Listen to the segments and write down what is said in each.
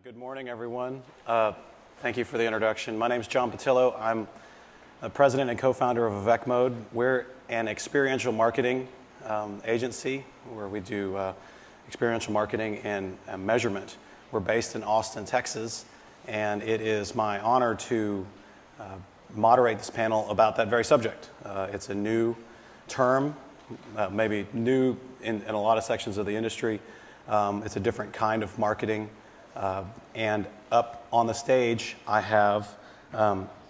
Good morning, everyone. Thank you for the introduction. My name is John Pattillo. I'm the president and co-founder of AvecMode. We're an experiential marketing agency where we do experiential marketing and measurement. We're based in Austin, Texas, and it is my honor to moderate this panel about that very subject. It's a new term, maybe new in a lot of sections of the industry. It's a different kind of marketing. And up on the stage, I have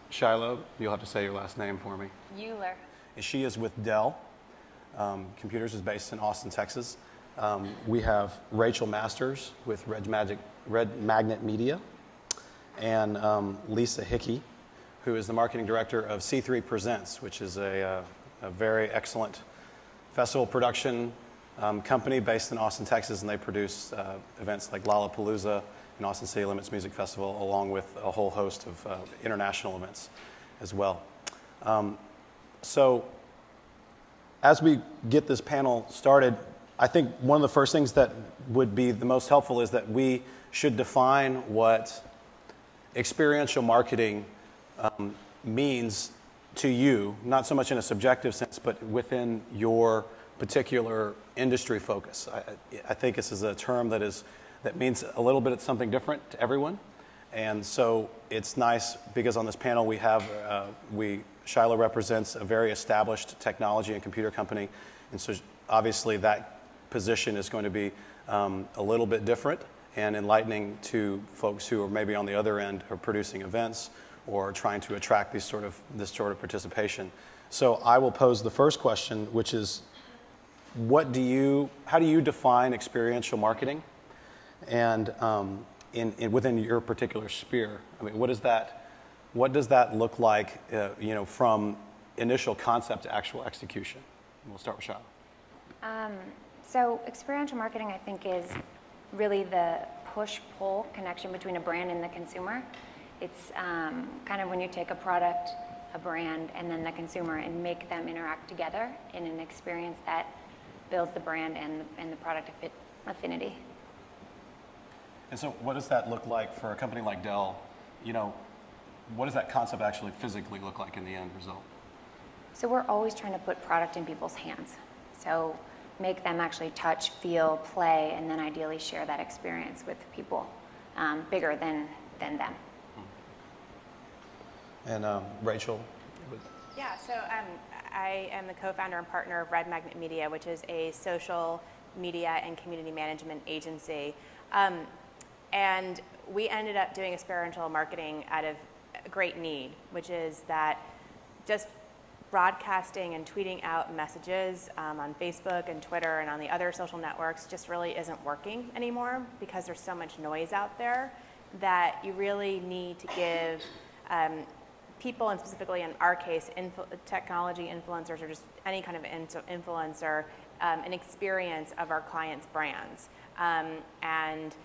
Shiloh. You'll have to say your last name for me. Euler. She is with Dell. Computers is based in Austin, Texas. We have Rachel Masters with Red Magnet Media, and Lisa Hickey, who is the marketing director of C3 Presents, which is a very excellent festival production company based in Austin, Texas, and they produce events like Lollapalooza and Austin City Limits Music Festival, along with a whole host of international events as well. So as we get this panel started, I think one of the first things that would be the most helpful is that we should define what experiential marketing means to you, not so much in a subjective sense, but within your particular industry focus. I think this is a term that means a little bit of something different to everyone. And so it's nice because on this panel we have, Shiloh represents a very established technology and computer company. And so obviously that position is going to be a little bit different and enlightening to folks who are maybe on the other end of producing events or trying to attract this sort of participation. So I will pose the first question, which is, how do you define experiential marketing, and within your particular sphere? I mean, what does that look like, from initial concept to actual execution? And we'll start with Shiloh. So experiential marketing, I think, is really the push-pull connection between a brand and the consumer. It's kind of when you take a product, a brand, and then the consumer and make them interact together in an experience that builds the brand and the product affinity. And so what does that look like for a company like Dell? What does that concept actually physically look like in the end result? So we're always trying to put product in people's hands. So make them actually touch, feel, play, and then ideally share that experience with people bigger than them. And Rachel? Yeah, so I am the co-founder and partner of Red Magnet Media, which is a social media and community management agency. And we ended up doing experiential marketing out of a great need, which is that just broadcasting and tweeting out messages on Facebook and Twitter and on the other social networks just really isn't working anymore because there's so much noise out there that you really need to give people, and specifically in our case, technology influencers or just any kind of influencer, an experience of our clients' brands. And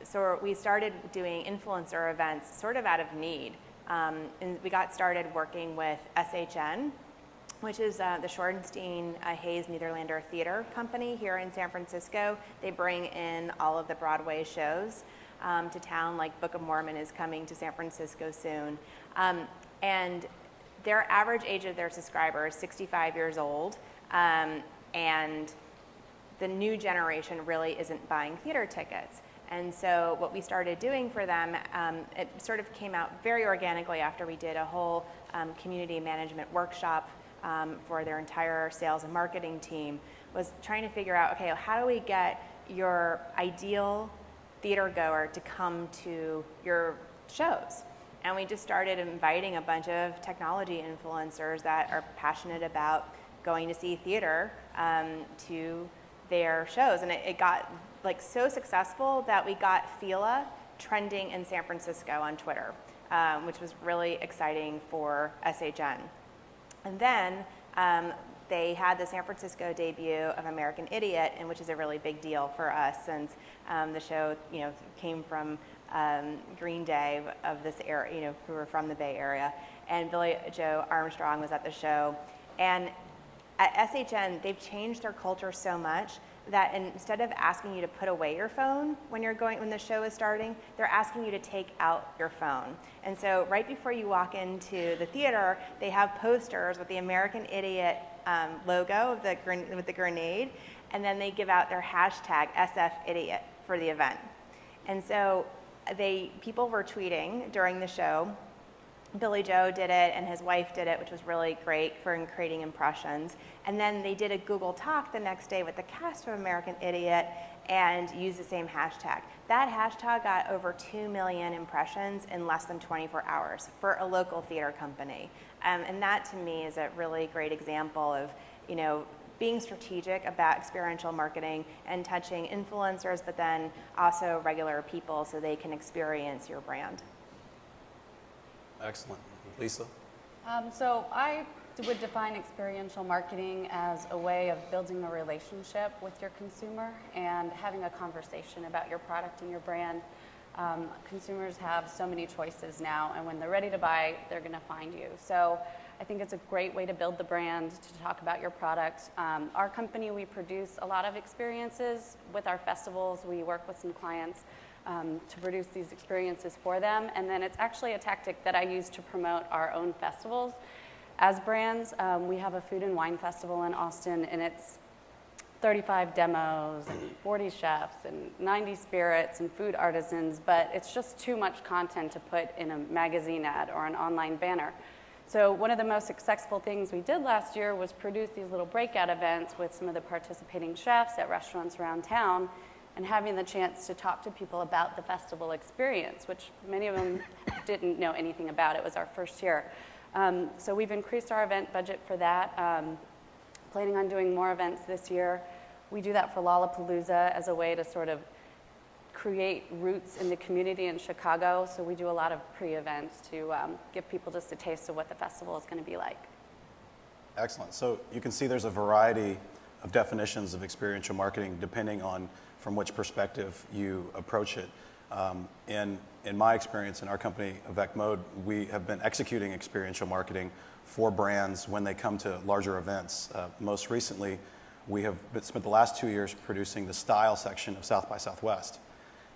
so we started doing influencer events sort of out of need. And we got started working with SHN, which is the Shorenstein Hayes Nederlander Theater Company here in San Francisco. They bring in all of the Broadway shows to town, like Book of Mormon is coming to San Francisco soon. And their average age of their subscribers is 65 years old, and the new generation really isn't buying theater tickets. And so what we started doing for them, it sort of came out very organically after we did a whole community management workshop for their entire sales and marketing team, was trying to figure out, okay, how do we get your ideal theater goer to come to your shows? And we just started inviting a bunch of technology influencers that are passionate about going to see theater to their shows. And it got so successful that we got Fila trending in San Francisco on Twitter, which was really exciting for SHN. And then they had the San Francisco debut of American Idiot, and which is a really big deal for us since the show came from Green Day of this area, who were from the Bay Area. And Billy Joe Armstrong was at the show. And At SHN, they've changed their culture so much that instead of asking you to put away your phone when the show is starting, they're asking you to take out your phone. And so right before you walk into the theater, they have posters with the American Idiot logo with the grenade, and then they give out their hashtag #SFIdiot for the event. And so people were tweeting during the show. Billy Joe did it and his wife did it, which was really great for creating impressions. And then they did a Google Talk the next day with the cast of American Idiot and used the same hashtag. That hashtag got over 2 million impressions in less than 24 hours for a local theater company. And that to me is a really great example of, being strategic about experiential marketing and touching influencers, but then also regular people so they can experience your brand. Excellent. Lisa? So I would define experiential marketing as a way of building a relationship with your consumer and having a conversation about your product and your brand. Consumers have so many choices now, and when they're ready to buy, they're going to find you. So I think it's a great way to build the brand, to talk about your product. Our company, we produce a lot of experiences with our festivals. We work with some clients to produce these experiences for them. And then it's actually a tactic that I use to promote our own festivals. As brands, we have a food and wine festival in Austin, and it's 35 demos and 40 chefs and 90 spirits and food artisans, but it's just too much content to put in a magazine ad or an online banner. So one of the most successful things we did last year was produce these little breakout events with some of the participating chefs at restaurants around town, and having the chance to talk to people about the festival experience, which many of them didn't know anything about. It was our first year. So we've increased our event budget for that, planning on doing more events this year. We do that for Lollapalooza as a way to sort of create roots in the community in Chicago. So we do a lot of pre-events to give people just a taste of what the festival is going to be like. Excellent. So you can see there's a variety of definitions of experiential marketing depending on from which perspective you approach it. In my experience in our company, AvecMode, we have been executing experiential marketing for brands when they come to larger events. Most recently, we have spent the last 2 years producing the style section of South by Southwest.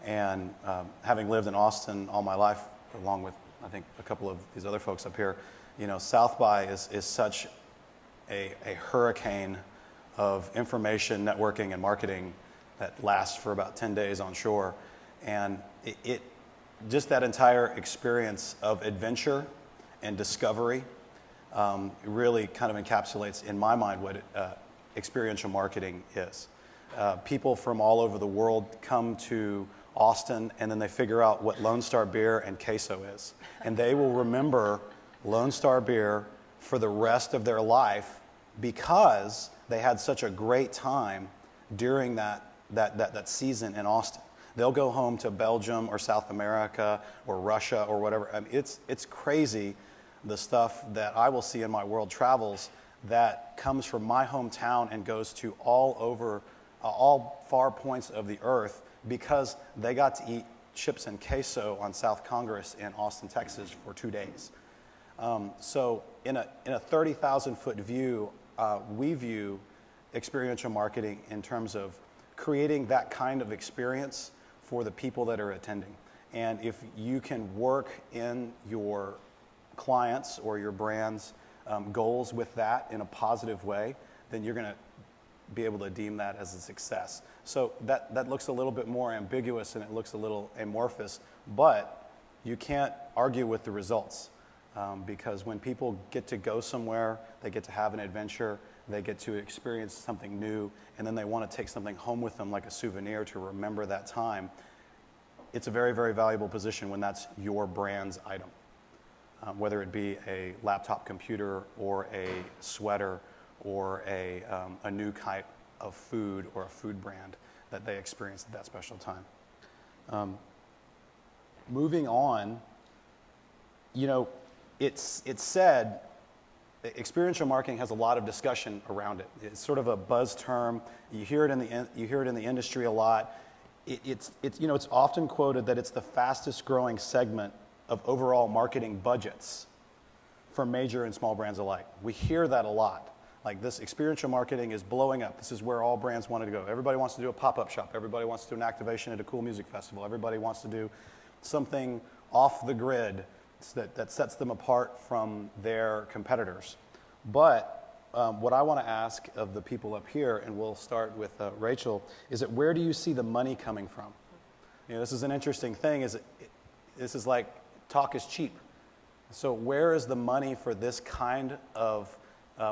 And having lived in Austin all my life, along with, I think, a couple of these other folks up here, South by is such a hurricane of information, networking, and marketing that lasts for about 10 days on shore. And it just that entire experience of adventure and discovery really kind of encapsulates, in my mind, what experiential marketing is. People from all over the world come to Austin, and then they figure out what Lone Star beer and queso is. And they will remember Lone Star beer for the rest of their life because they had such a great time during that season in Austin. They'll go home to Belgium or South America or Russia or whatever. I mean, it's crazy the stuff that I will see in my world travels that comes from my hometown and goes to all far points of the earth because they got to eat chips and queso on South Congress in Austin, Texas for 2 days. So in a 30,000-foot view, we view experiential marketing in terms of creating that kind of experience for the people that are attending. And if you can work in your clients or your brand's goals with that in a positive way, then you're going to be able to deem that as a success. So that looks a little bit more ambiguous and it looks a little amorphous, but you can't argue with the results because when people get to go somewhere, they get to have an adventure, they get to experience something new, and then they want to take something home with them like a souvenir to remember that time. It's a very, very valuable position when that's your brand's item, whether it be a laptop computer or a sweater or a new type of food or a food brand that they experienced at that special time. Moving on, it's said experiential marketing has a lot of discussion around it. It's sort of a buzz term. You hear it in the industry a lot. It's often quoted that it's the fastest growing segment of overall marketing budgets for major and small brands alike. We hear that a lot. Like this experiential marketing is blowing up. This is where all brands want to go. Everybody wants to do a pop-up shop. Everybody wants to do an activation at a cool music festival. Everybody wants to do something off the grid that sets them apart from their competitors. But what I want to ask of the people up here, and we'll start with Rachel, is that where do you see the money coming from? You know, this is an interesting thing. This is like talk is cheap. So where is the money for this kind of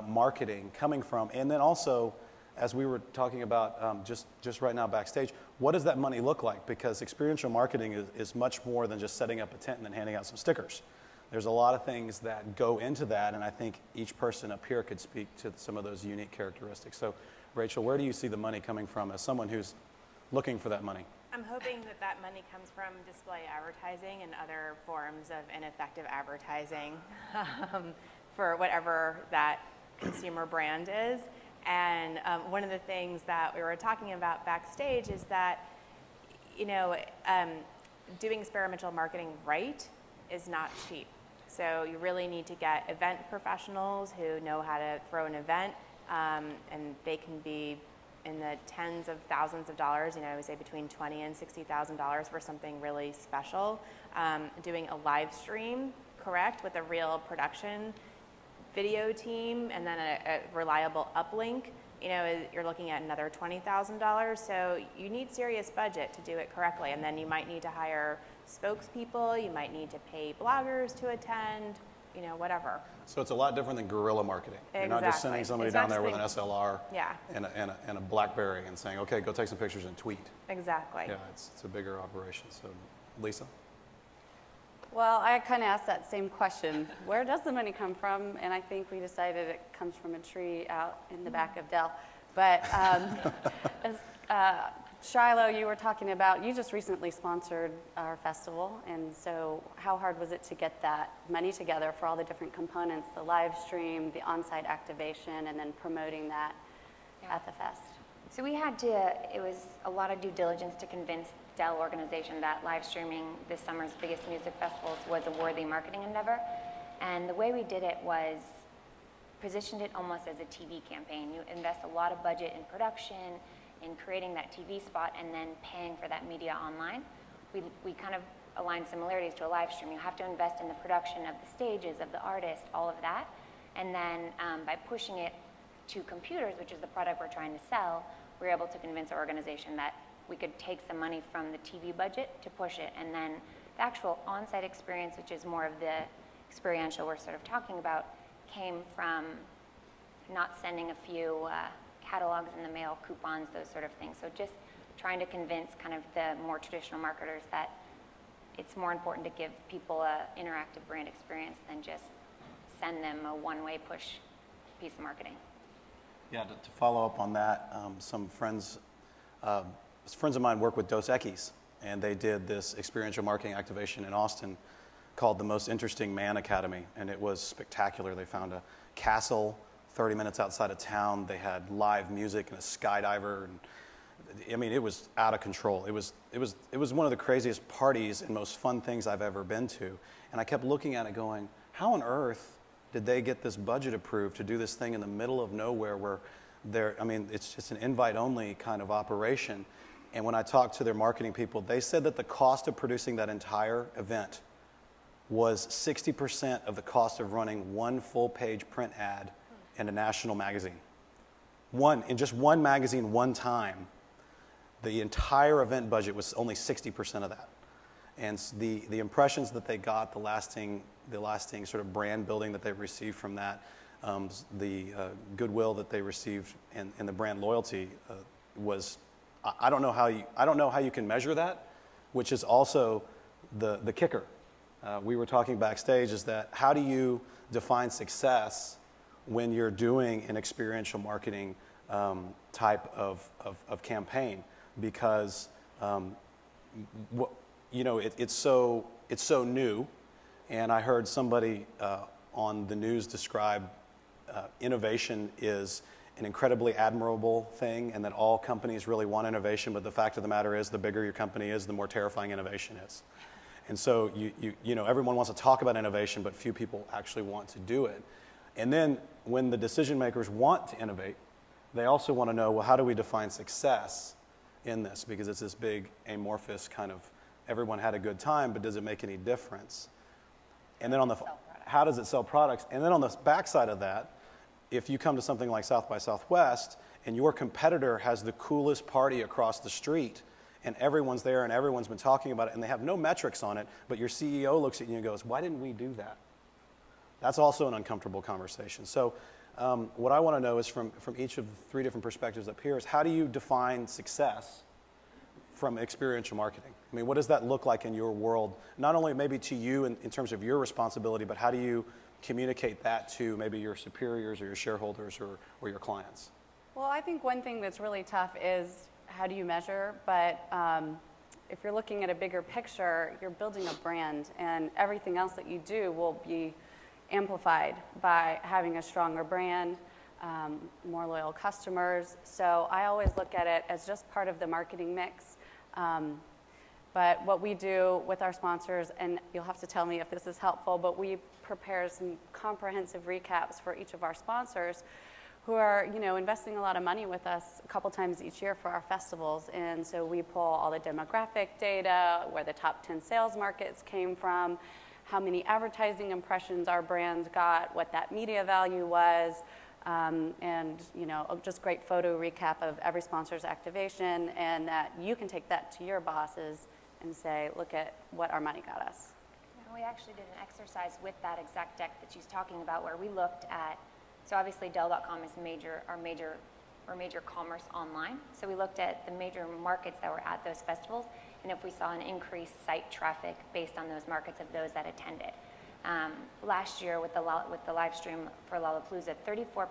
marketing coming from? And then also, as we were talking about just right now backstage, what does that money look like? Because experiential marketing is much more than just setting up a tent and then handing out some stickers. There's a lot of things that go into that, and I think each person up here could speak to some of those unique characteristics. So, Rachel, where do you see the money coming from as someone who's looking for that money? I'm hoping that money comes from display advertising and other forms of ineffective advertising for whatever that consumer brand is. And one of the things that we were talking about backstage is that, you know, doing experiential marketing right is not cheap. So you really need to get event professionals who know how to throw an event, and they can be in the tens of thousands of dollars, you know, I would say between $20,000 and $60,000 for something really special. Doing a live stream, correct, with a real production video team and then a reliable uplink, you know, you're looking at another $20,000. So you need serious budget to do it correctly. And then you might need to hire spokespeople, you might need to pay bloggers to attend, you know, whatever. So it's a lot different than guerrilla marketing. Exactly. You're not just sending somebody down there with an SLR yeah. and a BlackBerry and saying, okay, go take some pictures and tweet. Exactly. Yeah, it's a bigger operation. So, Lisa? Well, I kind of asked that same question. Where does the money come from? And I think we decided it comes from a tree out in the back of Dell. But as Shiloh, you were talking about, you just recently sponsored our festival, and so how hard was it to get that money together for all the different components, the live stream, the on-site activation, and then promoting that at the fest? So we had to, it was a lot of due diligence to convince the Dell organization that live streaming this summer's biggest music festivals was a worthy marketing endeavor. And the way we did it was positioned it almost as a TV campaign. You invest a lot of budget in production, in creating that TV spot, and then paying for that media online. We kind of align similarities to a live stream. You have to invest in the production of the stages, of the artist, all of that. And then by pushing it to computers, which is the product we're trying to sell, we're able to convince our organization that we could take some money from the TV budget to push it. And then the actual on-site experience, which is more of the experiential we're sort of talking about, came from not sending a few catalogs in the mail, coupons, those sort of things. So just trying to convince kind of the more traditional marketers that it's more important to give people an interactive brand experience than just send them a one-way push piece of marketing. Yeah, to follow up on that, some friends of mine work with Dos Equis, and they did this experiential marketing activation in Austin called the Most Interesting Man Academy, and it was spectacular. They found a castle 30 minutes outside of town. They had live music and a skydiver, and I mean, it was out of control. It was one of the craziest parties and most fun things I've ever been to. And I kept looking at it going, how on earth did they get this budget approved to do this thing in the middle of nowhere where I mean, it's just an invite-only kind of operation. And when I talked to their marketing people, they said that the cost of producing that entire event was 60% of the cost of running one full-page print ad in a national magazine. In just one magazine, one time, the entire event budget was only 60% of that. And the impressions that they got, the lasting sort of brand building that they received from that, the goodwill that they received, and the brand loyalty was, I don't know how you can measure that, which is also the kicker. We were talking backstage is that how do you define success when you're doing an experiential marketing type of campaign? Because you know, it's so new, and I heard somebody on the news describe innovation is an incredibly admirable thing, and that all companies really want innovation. But the fact of the matter is, the bigger your company is, the more terrifying innovation is. And so you know, everyone wants to talk about innovation, but few people actually want to do it. And then when the decision makers want to innovate, they also want to know, well, how do we define success in this? Because it's this big amorphous kind of, everyone had a good time, but does it make any difference? And then on the, how does it sell products? And then on the backside of that, if you come to something like South by Southwest and your competitor has the coolest party across the street and everyone's there and everyone's been talking about it and they have no metrics on it, but your CEO looks at you and goes, why didn't we do that? That's also an uncomfortable conversation. So what I want to know is from each of the three different perspectives up here is how do you define success from experiential marketing? I mean, what does that look like in your world? Not only maybe to you in terms of your responsibility, but how do you communicate that to maybe your superiors or your shareholders or your clients? Well, I think one thing that's really tough is how do you measure, but if you're looking at a bigger picture, you're building a brand, and everything else that you do will be amplified by having a stronger brand, more loyal customers. So I always look at it as just part of the marketing mix. But what we do with our sponsors, and you'll have to tell me if this is helpful, but we prepare some comprehensive recaps for each of our sponsors who are, investing a lot of money with us a couple times each year for our festivals. And so we pull all the demographic data, where the top 10 sales markets came from, how many advertising impressions our brand got, what that media value was, and just great photo recap of every sponsor's activation, and that you can take that to your bosses and say, look at what our money got us. And we actually did an exercise with that exact deck that she's talking about, where we looked at, so obviously Dell.com is our major commerce online. So we looked at the major markets that were at those festivals, and if we saw an increased site traffic based on those markets of those that attended. Last year with the live stream for Lollapalooza, 34%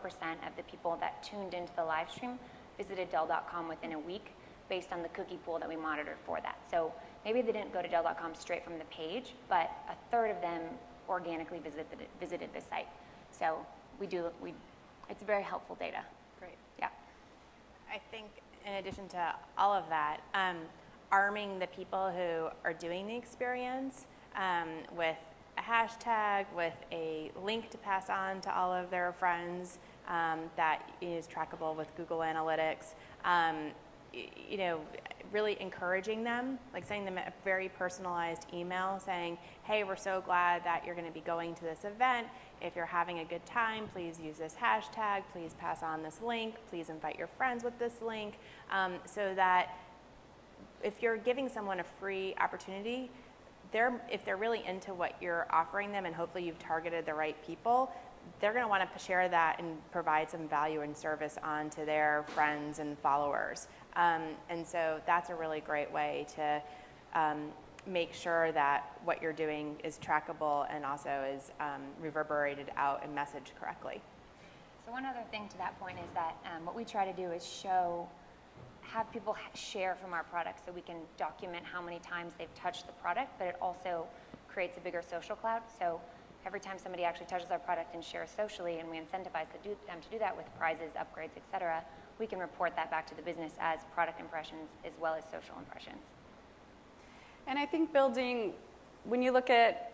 of the people that tuned into the live stream visited Dell.com within a week based on the cookie pool that we monitored for that. So maybe they didn't go to Dell.com straight from the page, but a third of them organically visited the site. So it's very helpful data. Great. Yeah. I think in addition to all of that, arming the people who are doing the experience with a hashtag, with a link to pass on to all of their friends that is trackable with Google Analytics, really encouraging them, like sending them a very personalized email saying, hey, we're so glad that you're going to be going to this event. If you're having a good time, please use this hashtag, please pass on this link, please invite your friends with this link, so that if you're giving someone a free opportunity, if they're really into what you're offering them, and hopefully you've targeted the right people, they're going to want to share that and provide some value and service on to their friends and followers. And so that's a really great way to make sure that what you're doing is trackable and also is reverberated out and messaged correctly. So one other thing to that point is that what we try to do is have people share from our product so we can document how many times they've touched the product, but it also creates a bigger social cloud. So every time somebody actually touches our product and shares socially, and we incentivize them to do that with prizes, upgrades, et cetera, we can report that back to the business as product impressions as well as social impressions. And I think when you look at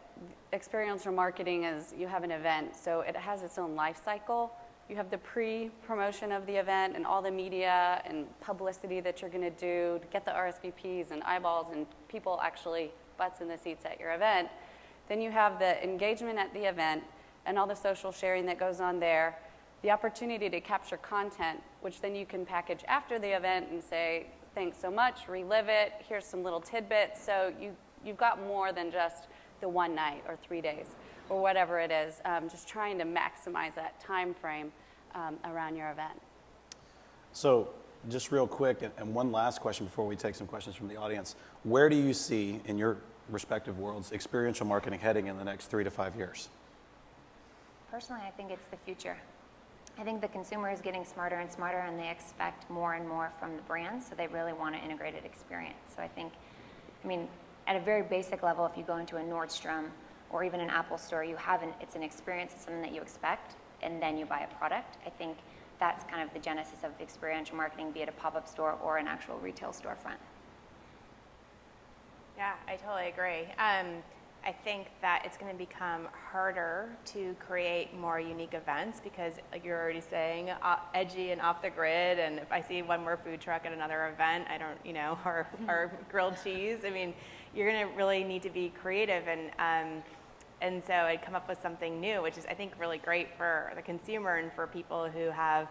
experiential marketing, as you have an event, so it has its own life cycle. You have the pre-promotion of the event and all the media and publicity that you're going to do to get the RSVPs and eyeballs and people actually butts in the seats at your event. Then you have the engagement at the event and all the social sharing that goes on there, the opportunity to capture content, which then you can package after the event and say, thanks so much, relive it, here's some little tidbits. So you've got more than just the one night or 3 days or whatever it is, just trying to maximize that time frame around your event. So just real quick, and one last question before we take some questions from the audience. Where do you see in your respective worlds experiential marketing heading in the next 3 to 5 years? Personally, I think it's the future. I think the consumer is getting smarter and smarter, and they expect more and more from the brands, so they really want an integrated experience. So at a very basic level, if you go into a Nordstrom or even an Apple store, it's an experience, it's something that you expect, and then you buy a product. I think that's kind of the genesis of experiential marketing, be it a pop-up store or an actual retail storefront. Yeah, I totally agree. I think that it's going to become harder to create more unique events because, like you're already saying, edgy and off the grid. And if I see one more food truck at another event, I don't, you know, or grilled cheese. I mean, you're going to really need to be creative, and so I'd come up with something new, which is I think really great for the consumer and for people who have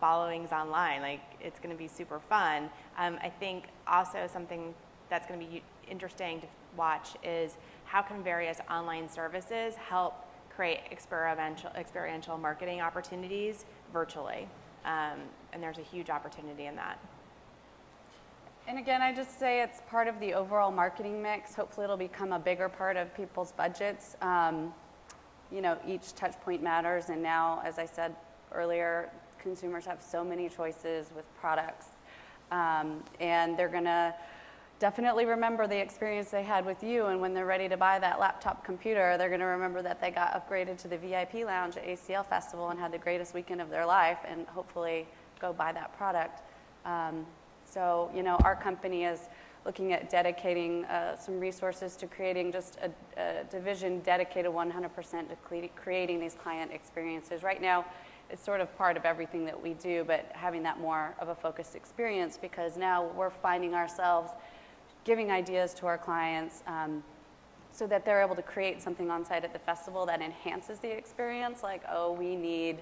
followings online. Like it's going to be super fun. I think also something that's going to be interesting to watch is how can various online services help create experiential marketing opportunities virtually? And there's a huge opportunity in that. And again, I just say it's part of the overall marketing mix. Hopefully it'll become a bigger part of people's budgets. You know, each touch point matters, and now, as I said earlier, consumers have so many choices with products, and they're gonna definitely remember the experience they had with you, and when they're ready to buy that laptop computer, they're going to remember that they got upgraded to the VIP lounge at ACL Festival and had the greatest weekend of their life, and hopefully go buy that product. So, you know, our company is looking at dedicating some resources to creating just a division dedicated 100% to creating these client experiences. Right now, it's sort of part of everything that we do, but having that more of a focused experience, because now we're finding ourselves giving ideas to our clients so that they're able to create something on site at the festival that enhances the experience. Like, oh, we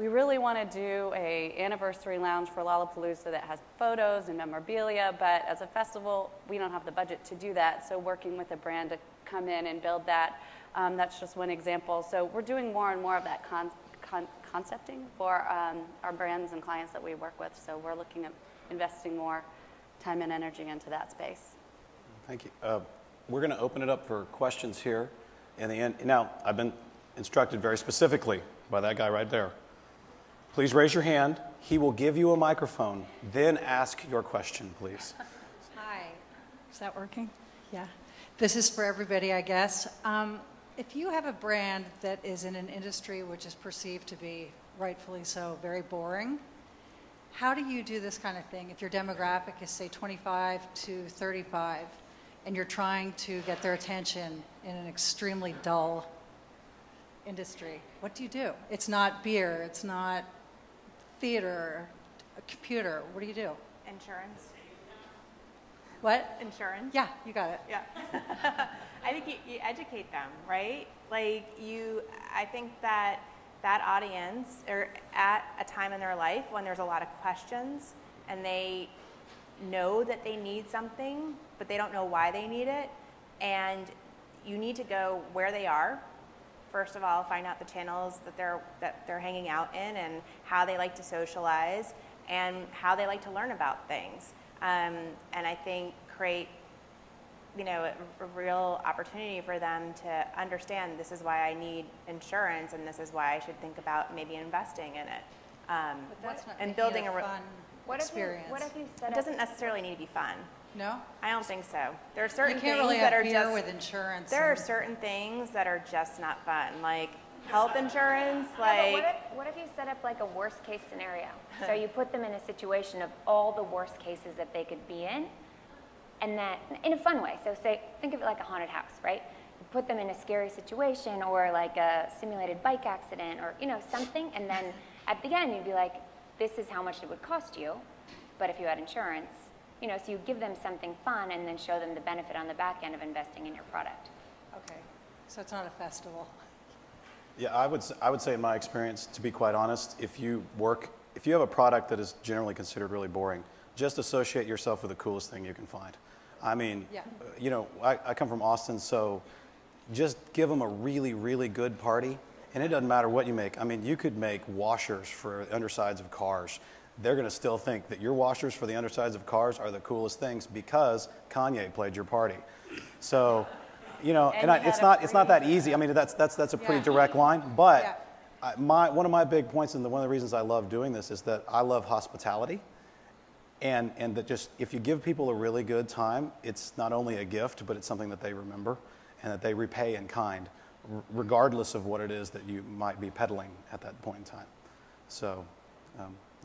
really want to do a anniversary lounge for Lollapalooza that has photos and memorabilia, but as a festival, we don't have the budget to do that. So working with a brand to come in and build that, that's just one example. So we're doing more and more of that concepting for our brands and clients that we work with. So we're looking at investing more time and energy into that space. Thank you. We're going to open it up for questions here in the end. Now, I've been instructed very specifically by that guy right there. Please raise your hand. He will give you a microphone. Then ask your question, please. Hi. Is that working? Yeah. This is for everybody, I guess. If you have a brand that is in an industry which is perceived to be, rightfully so, very boring, how do you do this kind of thing? If your demographic is, say, 25 to 35, and you're trying to get their attention in an extremely dull industry, what do you do? It's not beer, it's not theater, a computer. What do you do? Insurance. What? Insurance. Yeah, you got it. Yeah. I think you educate them, right? Like I think that audience are at a time in their life when there's a lot of questions and they know that they need something, but they don't know why they need it. And you need to go where they are. First of all, find out the channels that they're hanging out in and how they like to socialize and how they like to learn about things. And I think create, you know, a real opportunity for them to understand this is why I need insurance and this is why I should think about maybe investing in it. But that's not and making building it a fun experience. What if you set It up? doesn't necessarily need to be fun. No? I don't think so. There are certain You can't things really that have are beer just with insurance. there are certain things that are just not fun, like health insurance. Yeah, Like but what if you set up like a worst case scenario? So you put them in a situation of all the worst cases that they could be in, and that in a fun way. So think of it like a haunted house, right? You put them in a scary situation or like a simulated bike accident or, you know, something, and then at the end you'd be like, this is how much it would cost you, but if you had insurance, you know, so you give them something fun and then show them the benefit on the back end of investing in your product. Okay, so it's not a festival. Yeah, I would say in my experience, to be quite honest, if you have a product that is generally considered really boring, just associate yourself with the coolest thing you can find. I mean, Yeah. you know, I come from Austin, so just give them a really, really good party, and it doesn't matter what you make. I mean, you could make washers for undersides of cars. They're going to still think that your washers for the undersides of cars are the coolest things because Kanye played your party. So, you know, it's not that easy. I mean, that's a pretty direct line. But one of my big points, and one of the reasons I love doing this, is that I love hospitality, and that just if you give people a really good time, it's not only a gift, but it's something that they remember and that they repay in kind, regardless of what it is that you might be peddling at that point in time. So,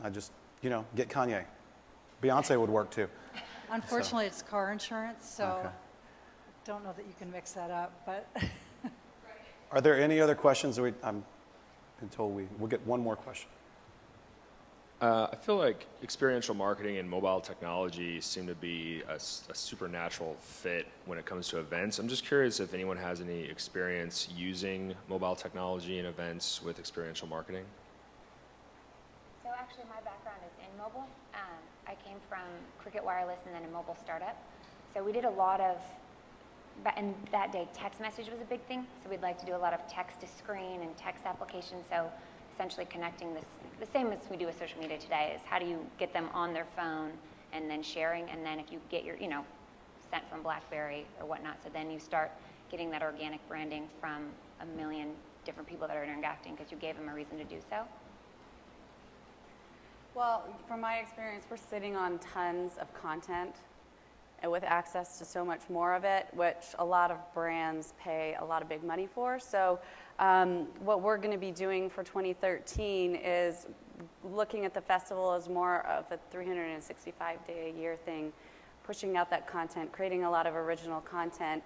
I just, you know, get Kanye. Beyonce would work too. Unfortunately, it's car insurance, so Okay. don't know that you can mix that up, but Are there any other questions? I'm been told we'll get one more question. I feel like experiential marketing and mobile technology seem to be a supernatural fit when it comes to events. I'm just curious if anyone has any experience using mobile technology in events with experiential marketing. So actually my background is in mobile. I came from Cricket Wireless and then a mobile startup. So we did a lot of, and that day text message was a big thing. So we'd like to do a lot of text to screen and text applications. So essentially connecting this, the same as we do with social media today, is how do you get them on their phone and then sharing, and then if you get your, sent from BlackBerry or whatnot, so then you start getting that organic branding from a million different people that are interacting because you gave them a reason to do so. Well, from my experience, we're sitting on tons of content and with access to so much more of it, which a lot of brands pay a lot of big money for. So what we're going to be doing for 2013 is looking at the festival as more of a 365-day-a-year thing, pushing out that content, creating a lot of original content,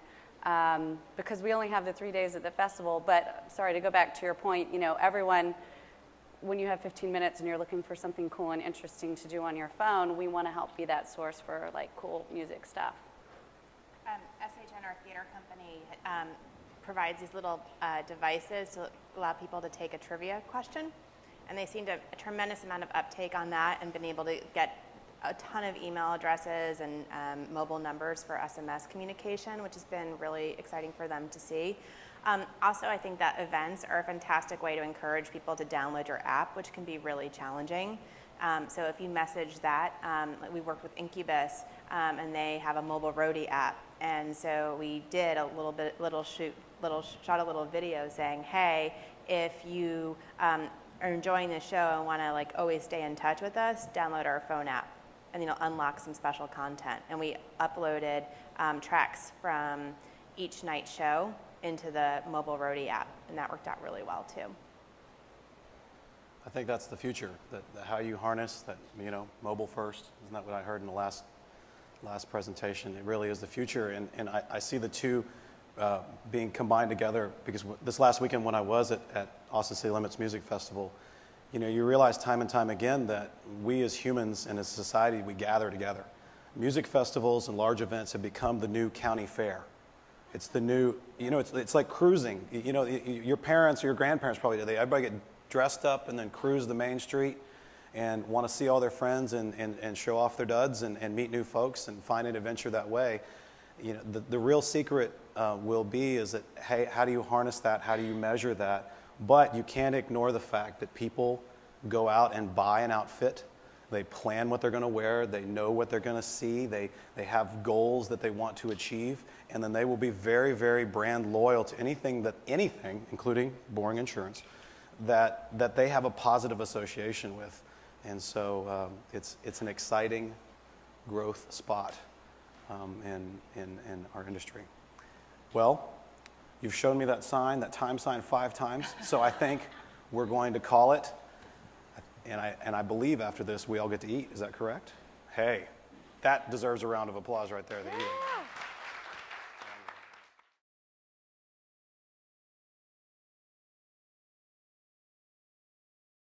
because we only have the 3 days at the festival. But sorry, to go back to your point, everyone, when you have 15 minutes and you're looking for something cool and interesting to do on your phone, we want to help be that source for cool music stuff. SHN, our theater company, provides these little devices to allow people to take a trivia question, and they seem to have a tremendous amount of uptake on that and been able to get a ton of email addresses and mobile numbers for SMS communication, which has been really exciting for them to see. Also, I think that events are a fantastic way to encourage people to download your app, which can be really challenging. So if you message that, we worked with Incubus, and they have a mobile roadie app, and so we did a shot a little video saying, hey, if you are enjoying the show and want to always stay in touch with us, download our phone app, and you'll unlock some special content. And we uploaded tracks from each night's show into the mobile roadie app, and that worked out really well too. I think that's the future, that how you harness that, mobile first. Isn't that what I heard in the last presentation? It really is the future, and I see the two being combined together, because this last weekend when I was at Austin City Limits Music Festival, you realize time and time again that we as humans and as a society, we gather together. Music festivals and large events have become the new county fair. It's the new, it's like cruising. Your parents or your grandparents probably did. Everybody get dressed up and then cruise the main street and want to see all their friends and show off their duds and meet new folks and find an adventure that way. The real secret will be is that, hey, how do you harness that? How do you measure that? But you can't ignore the fact that people go out and buy an outfit. They plan what they're going to wear. They know what they're going to see. They have goals that they want to achieve. And then they will be very, very brand loyal to anything, including boring insurance, that they have a positive association with. And so it's an exciting growth spot in our industry. Well, you've shown me that time sign 5 times, so I think we're going to call it. And I believe after this we all get to eat. Is that correct? Hey, that deserves a round of applause right there, the eating.